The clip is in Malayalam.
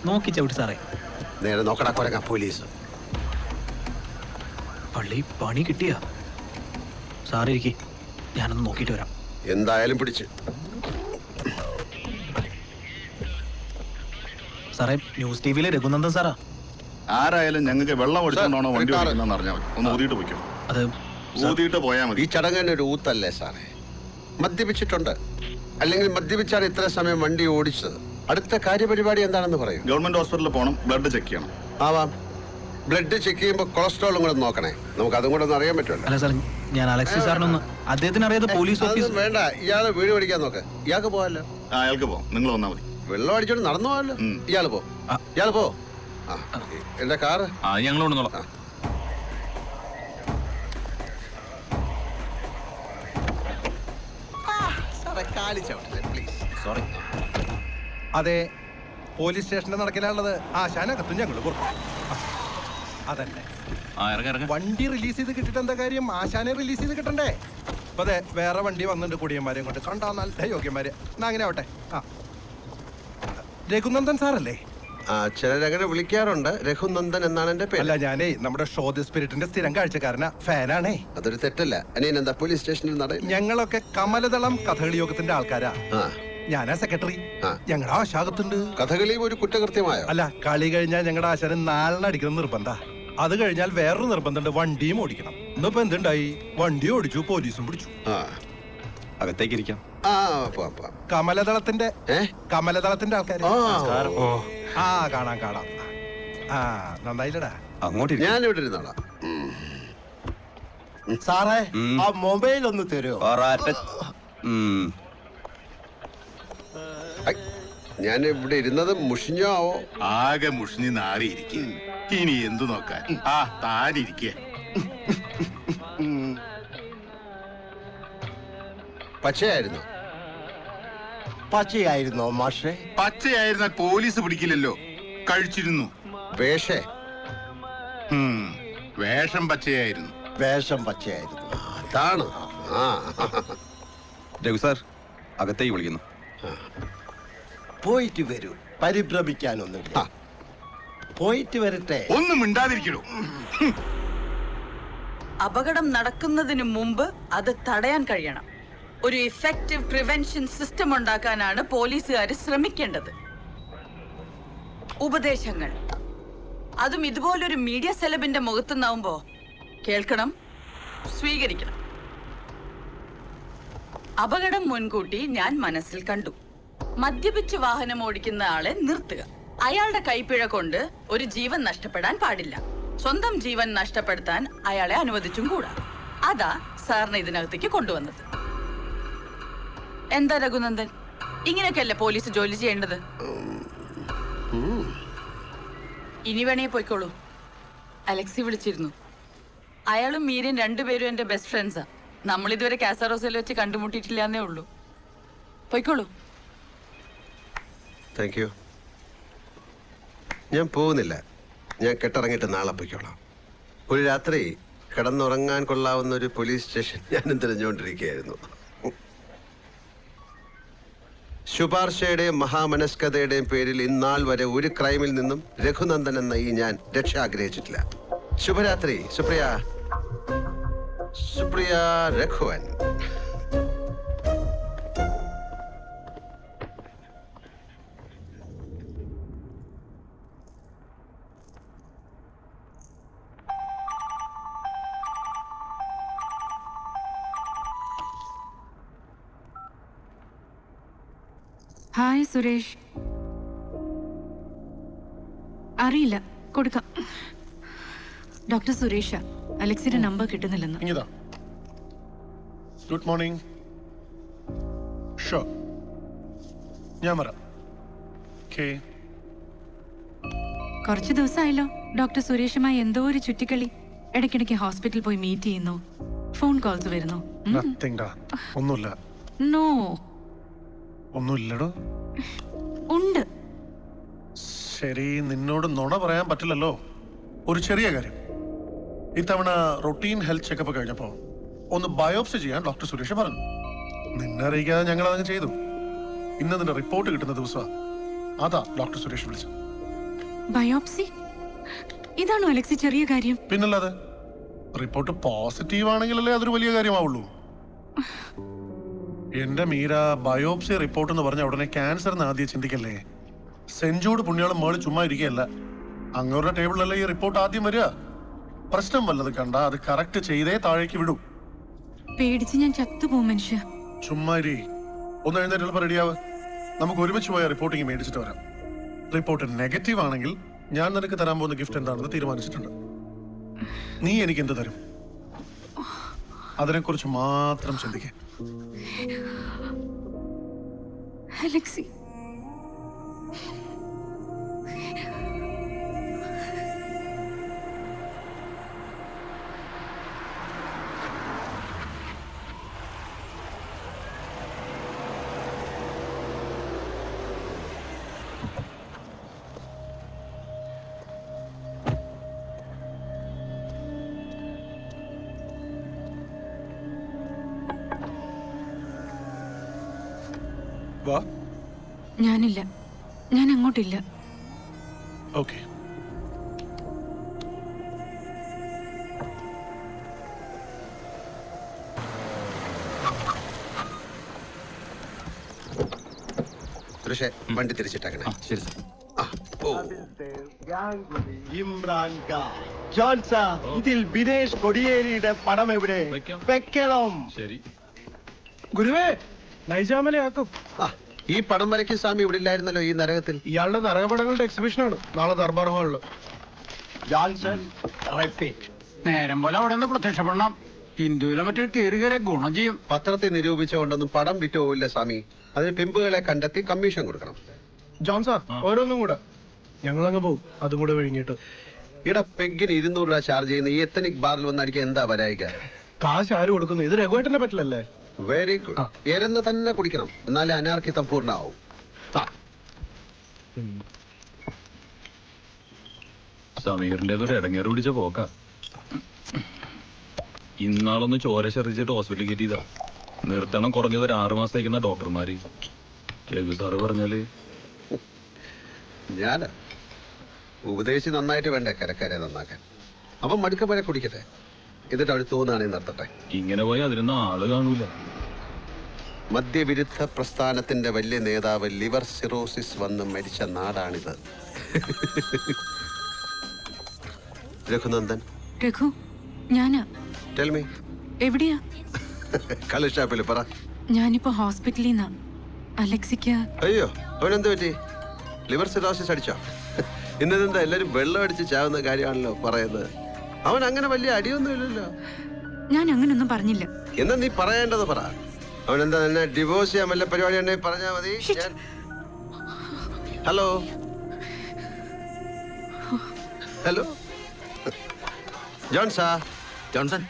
നോക്കി ചവിട്ടി സാറേ. നേരെ നോക്കടാ കൊരങ്ങ പോലീസ്. പള്ളി പണി കിട്ടിയ സാറേ, ഇരിക്കി, ഞാനൊന്ന് നോക്കിയിട്ട് വരാം. എന്തായാലും പിടിച്ച്. സാറേ, ന്യൂസ് ടിവിയിലെ രഘുനന്ദൻ സാറാ. ആരായാലും ഞങ്ങൾക്ക് വെള്ളം ഒഴിച്ചുകൊണ്ടാണോ വണ്ടി ഓടിക്കുന്നതെന്ന് അറിഞ്ഞാൽ മതി. ഒന്ന് ഊതിയിട്ട് പോയിക്കോ. അത് ഊതിയിട്ട് പോയാൽ മതി. ഈ ചടങ്ങിന് ഒരു ഊത്തല്ലേ സാറേ? മദ്യപിച്ചിട്ടുണ്ട്, അല്ലെങ്കിൽ മദ്യപിച്ചാണ് ഇത്ര സമയം വണ്ടി ഓടിച്ചത്. അടുത്ത കാര്യപരിപാടി എന്താണെന്ന് പറയൂ. ഗവൺമെന്റ് ഹോസ്പിറ്റലിൽ പോകണം, ബ്ലഡ് ചെക്ക് ചെയ്യണം. ആവാം. ബ്ലഡ് ചെക്ക് ചെയ്യുമ്പോൾ കൊളസ്ട്രോളും കൂടെ നോക്കണേ. നമുക്ക് അതും കൂടെ ഒന്ന് അറിയാൻ പറ്റുമല്ലോ. അല്ല സാർ, ഞാൻ അലക്സി സാറിനൊന്ന് അദ്ദേഹത്തിന് അറിയാതെ പോലീസ് ഓഫീസ്. വേണ്ട, ഇയാള് വീട് പിടിക്കാൻ നോക്ക്. ഇയാൾക്ക് പോവാല്ലോ. അയാൾക്ക് പോവാം, നിങ്ങൾ വന്നാൽ മതി. വെള്ളം അടിച്ചോണ്ട് നടന്നു പോവാല്ലോ. ഇയാള് പോ, ഇയാള് പോ. എന്റെ കാറ് ഞങ്ങൾ കൊണ്ടുവന്നോളാം. അതെ, പോലീസ് സ്റ്റേഷന്റെ നടക്കലുള്ളത് ആശാനകത്തും ഞങ്ങൾ അതന്നെ. വണ്ടി റിലീസ് ചെയ്ത് കിട്ടിട്ട് എന്താ കാര്യം? ആശാനെ റിലീസ് ചെയ്ത് കിട്ടണ്ടേ? അപ്പൊ അതെ, വേറെ വണ്ടി വന്നിട്ടുണ്ട് കുടിയന്മാരെയും കൊണ്ട്. കണ്ടാ നല്ല യോഗ്യന്മാര്. എന്നാ അങ്ങനെ ആവട്ടെ. രഘുനന്ദൻ സാറല്ലേ? ചിലരങ്ങനെ വിളിക്കാറുണ്ട്. രഘുനന്ദൻ എന്നാണ് എന്റെ പേര്. അല്ല, ഞാനേ നമ്മുടെ ഷോ ദി സ്പിരിറ്റിന്റെ സ്ഥിരം കാഴ്ചക്കാരനാ, ഫാനാണേ. അതൊരു തെറ്റല്ല. എന്താ പോലീസ് സ്റ്റേഷനിൽ ഞങ്ങളൊക്കെ കമലദളം കഥകളി യോഗത്തിന്റെ ആൾക്കാരാ. ഞാനാ സെക്രട്ടറി. ഞങ്ങളുടെ ആശാകത്തുണ്ട്. കഥകളിയും ഒരു കുറ്റകൃത്യമായോ? അല്ല, കളി കഴിഞ്ഞാൽ ഞങ്ങളുടെ ആശാന് 4 അടിക്കണം നിർബന്ധ. അത് കഴിഞ്ഞാൽ വേറൊരു നിർബന്ധമുണ്ട്, വണ്ടിയും ഓടിക്കണം. ഇന്നിപ്പോ എന്തുണ്ടായി? വണ്ടി ഓടിച്ചു, പോലീസും പിടിച്ചു. അകത്തേക്ക് ഇരിക്കാം. കമലദളത്തിന്റെ ആൾക്കാർ. കാണാം കാണാം. നന്നായില്ലടാ. അങ്ങോട്ട് ഞാനിവിടെ ഇരുന്നോളാം. സാറേ, ആ മൊബൈൽ ഒന്ന് തരുമോ? ഞാൻ ഇവിടെ ഇരുന്നത് മുഷിഞ്ഞോ ആവോ? ആകെ മുഷിഞ്ഞ് നാറിയിരിക്കുക. ഇനി എന്തു നോക്കാൻ? താനിരിക്കുക. പച്ചയായിരുന്നു. പച്ചയായിരുന്നോ മാഷേ? പച്ചയായിരുന്നാൽ പോലീസ് പിടിക്കില്ലല്ലോ. കഴിച്ചിരുന്നു. വേഷേ? വേഷം പച്ചയായിരുന്നു. വേഷം പച്ചയായിരുന്നു. അതാണ്. രഘു സാർ അകത്തേക്ക് വിളിക്കുന്നു. പോയിട്ട് വരൂ, പരിഭ്രമിക്കാനൊന്നുമില്ല. പോയിട്ട് വരട്ടെ. ഒന്നും മിണ്ടാതിരിക്കണോ? അപകടം നടക്കുന്നതിന് മുമ്പ് അത് തടയാൻ കഴിയണം. ഒരു ഇഫക്റ്റീവ് പ്രിവെൻഷൻ സിസ്റ്റം ഉണ്ടാക്കാനാണ് പോലീസുകാർ ശ്രമിക്കേണ്ടത്. ഉപദേശങ്ങൾ, അതും ഇതുപോലൊരു മീഡിയ സെലബിന്റെ മുഖത്തുനിന്നാവുമ്പോ കേൾക്കണം, സ്വീകരിക്കണം. അപകടം മുൻകൂട്ടി ഞാൻ മനസ്സിൽ കണ്ടു. മദ്യപിച്ച് വാഹനം ഓടിക്കുന്ന ആളെ നിർത്തുക. അയാളുടെ കൈപ്പിഴ കൊണ്ട് ഒരു ജീവൻ നഷ്ടപ്പെടാൻ പാടില്ല. സ്വന്തം ജീവൻ നഷ്ടപ്പെടുത്താൻ അയാളെ അനുവദിച്ചും കൂടാ. അതാ സാറിനെ ഇതിനകത്തേക്ക് കൊണ്ടുവന്നത്. എന്താ രഘുനന്ദൻ, ഇങ്ങനെയൊക്കെയല്ലേ പോലീസ് ജോലി ചെയ്യേണ്ടത്? ഇനി വേണേ പോയിക്കോളൂ. അലക്സി വിളിച്ചിരുന്നു. അയാളും മീരയും രണ്ടുപേരും എന്റെ ബെസ്റ്റ് ഫ്രണ്ട്സാ. നമ്മളിതുവരെ കാസറോസിൽ വെച്ച് കണ്ടുമുട്ടിയിട്ടില്ലാന്നേ ഉള്ളൂ. പോയിക്കോളൂ. Thank you. ഞാൻ പോകുന്നില്ല. ഞാൻ കെട്ടിറങ്ങിയിട്ട് നാളെ പോയിക്കോളാം. ഒരു രാത്രി കിടന്നുറങ്ങാൻ കൊള്ളാവുന്ന ഒരു പോലീസ് സ്റ്റേഷൻ ഞാനും തിരഞ്ഞുകൊണ്ടിരിക്കുകയായിരുന്നു. ശുപാർശയുടെയും മഹാമനസ്കതയുടെയും പേരിൽ ഇന്നാൾ വരെ ഒരു ക്രൈമിൽ നിന്നും രഘുനന്ദൻ എന്ന ഈ ഞാൻ രക്ഷ ആഗ്രഹിച്ചിട്ടില്ല. ശുഭരാത്രി സുപ്രിയ. സുപ്രിയ രഘുവൻ. ഹായ് സുരേഷ്. അറിയില്ല, കൊടുക്കാം. ഡോക്ടർ സുരേഷ, അലക്സിയുടെ നമ്പർ കിട്ടുന്നില്ലെന്ന്. Good morning. ഞാൻ വരാം. കുറച്ച് ദിവസമായല്ലോ ഡോക്ടർ സുരേഷുമായി എന്തോ ഒരു ചുറ്റിക്കളി. ഇടയ്ക്കിടയ്ക്ക് ഹോസ്പിറ്റലിൽ പോയി മീറ്റ് ചെയ്യുന്നു, ഫോൺ കോൾസ് വരുന്നു. ഒന്നുമില്ല. നോ, ഒന്നുമില്ലടോ. ഉണ്ട്. ശരി, നിന്നോട് നുണ പറയാൻ പറ്റില്ലല്ലോ. ഒരു ചെറിയ കാര്യം, ഇത്തവണ റൊട്ടീൻ ഹെൽത്ത് ചെക്കപ്പ് കഴിഞ്ഞപ്പോ ഒന്ന് ബയോപ്സി ചെയ്യാൻ ഡോക്ടർ സുരേഷ് പറഞ്ഞു. നിന്നെ അറിയിക്കാതെ ഞങ്ങൾ അതങ്ങ് ചെയ്തു. ഇന്ന് നിന്റെ റിപ്പോർട്ട് കിട്ടുന്ന ദിവസമാണ്. അതാ ഡോക്ടർ സുരേഷ് വിളിച്ചത്. ബയോപ്സി? ഇതാണോ അലക്സി ചെറിയ കാര്യം? പിന്നല്ലാതെ റിപ്പോർട്ട് പോസിറ്റീവ് ആണെങ്കിലല്ലേ അതൊരു വലിയ കാര്യമാവുള്ളൂ. എന്റെ മീര, ബയോപ്സി റിപ്പോർട്ട് എന്ന് പറഞ്ഞ ഉടനെ ക്യാൻസർ എന്ന് ആദ്യം ചിന്തിക്കല്ലേ. സെഞ്ചോട് പുണ്യാളം മേള് ചുമ്മാ ഇരിക്കുകയല്ല. അങ്ങവരുടെ ടേബിളിലല്ലേ ഈ റിപ്പോർട്ട് ആദ്യം വരിക. പ്രശ്നം വല്ലത് കണ്ട അത് കറക്റ്റ് ചെയ്തേ താഴേക്ക് വിടൂ. പേടിച്ച് ഞാൻ ചത്തുപോകും മനുഷ്യ. ചുമ്മാരി ഒന്ന് എഴുന്നേറ്റ് റെഡിയാവ്. നമുക്ക് ഒരുമിച്ച് പോയ റിപ്പോർട്ടിങ് മേടിച്ചിട്ട് വരാം. റിപ്പോർട്ട് നെഗറ്റീവ് ആണെങ്കിൽ ഞാൻ നിനക്ക് തരാൻ പോകുന്ന ഗിഫ്റ്റ് എന്താണെന്ന് തീരുമാനിച്ചിട്ടുണ്ട്. നീ എനിക്ക് എന്ത് തരും? അതിനെക്കുറിച്ച് മാത്രം ചിന്തിക്കേ. അലക്സി, വാ. ഞാനില്ല, ഞാൻ അങ്ങോട്ടില്ല. ഓക്കെ. സുരേഷേ, വണ്ടി തിരിച്ചിട്ടേക്കണേ. ശരി സർ. ഇമ്രാൻ ഖാൻ, ജോൺസ, ഇതിൽ ബിനേഷ് കൊടിയേരിയുടെ പടം എവിടെ വെക്കണം? ശരി. ഗുരുവേ, നൈജാമലയാക്കും. ഈ പടം വരയ്ക്ക് സ്വാമി ഇവിടെ ഇല്ലായിരുന്നല്ലോ ഈ നരകത്തിൽ. ഇയാളുടെ നരകപടങ്ങളുടെ എക്സിബിഷനാണ് നാളെ ദർബാർ ഹാളിൽ. Johnson, repeat. നേരം പോലെ അവിടെ നിന്ന് പ്രത്യക്ഷപ്പെടണം. ഹിന്ദുവിലെ മറ്റേ കയറി കയറി ഗുണം ചെയ്യും. പത്രത്തിൽ നിരൂപിച്ചുകൊണ്ടൊന്നും പടം വിറ്റു പോവില്ല സ്വാമി. അതിന് പിമ്പുകളെ കണ്ടെത്തി കമ്മീഷൻ കൊടുക്കണം. ജോൺ സാർ, ഓരോന്നും കൂടെ ഞങ്ങളങ്ങ് പോകും. അതും കൂടെ വിഴുങ്ങിയിട്ട്. ഇവിടെ പെഗിന് 200 രൂപ ചാർജ് ചെയ്യുന്ന ഈ എത്തനിക് ബാറിൽ വന്ന് അടിക്കാൻ എന്താ വരായിക? കാശ് ആര് കൊടുക്കുന്നു? ഇത് രഘുവേട്ടനെ പറ്റില്ലല്ലേ? Very good. എരന്ന് തന്നെ കുടിക്കണം, എന്നാലേ അനാർക്കിത്തം പൂർണ്ണമാവും. സമീറിന്റേതൊരു ഇടങ്ങേറ് പിടിച്ച പോക്ക. ഇന്നാളൊന്ന് ചോര ശറിച്ചിട്ട് ഹോസ്പിറ്റലിൽ കയറ്റിയതാ. നിർത്തണം കുറഞ്ഞത് ഒരു 6 മാസത്തേക്കുന്ന ഡോക്ടർമാര്. കേൾവി സാറ് പറഞ്ഞാല് ഞാൻ ഉപദേശിച്ച് നന്നായിട്ട് വേണ്ടേ കരക്കാരെ നന്നാക്കാൻ. അപ്പം മടുക്കപ്പഴ കുടിക്കട്ടെ, എന്നിട്ട് അവർ തോന്നുകയാണെങ്കിൽ നിർത്തട്ടെ. ഇങ്ങനെ പോയി അതിനൊന്നും ആള് കാണൂല. മദ്യവിരുദ്ധ പ്രസ്ഥാനത്തിന്റെ വലിയ നേതാവ് ലിവർ സിറോസിസ് വന്ന് മരിച്ച നാടാണിത്. രഘുനന്ദൻ. രഘു, ഞാനാ. Tell me. എവിടെയാ? കളി ഷാപ്പിൽ പറ. ഞാനിപ്പോ ഹോസ്പിറ്റലിൽ നിന്നാ. അലക്സിക്ക്. അയ്യോ, അവനെന്ത് പറ്റി? ലിവർ സിറോസിസ് അടിച്ചോ? ഇന്നെന്താ എല്ലാരും വെള്ളം അടിച്ച് ചാവുന്ന കാര്യമാണല്ലോ പറയുന്നത്. അവൻ അങ്ങനെ വലിയ അടിയൊന്നും ഇല്ലല്ലോ. ഞാൻ അങ്ങനൊന്നും പറഞ്ഞില്ല. എന്നാ നീ പറയേണ്ടത് പറ. അവനെന്താ എന്നെ ഡിവോഴ്സ് ചെയ്യാൻ വല്ല പരിപാടി ഉണ്ടെങ്കിൽ പറഞ്ഞാൽ മതി. Hello hello ജോൺസാ. ജോൺസൺ,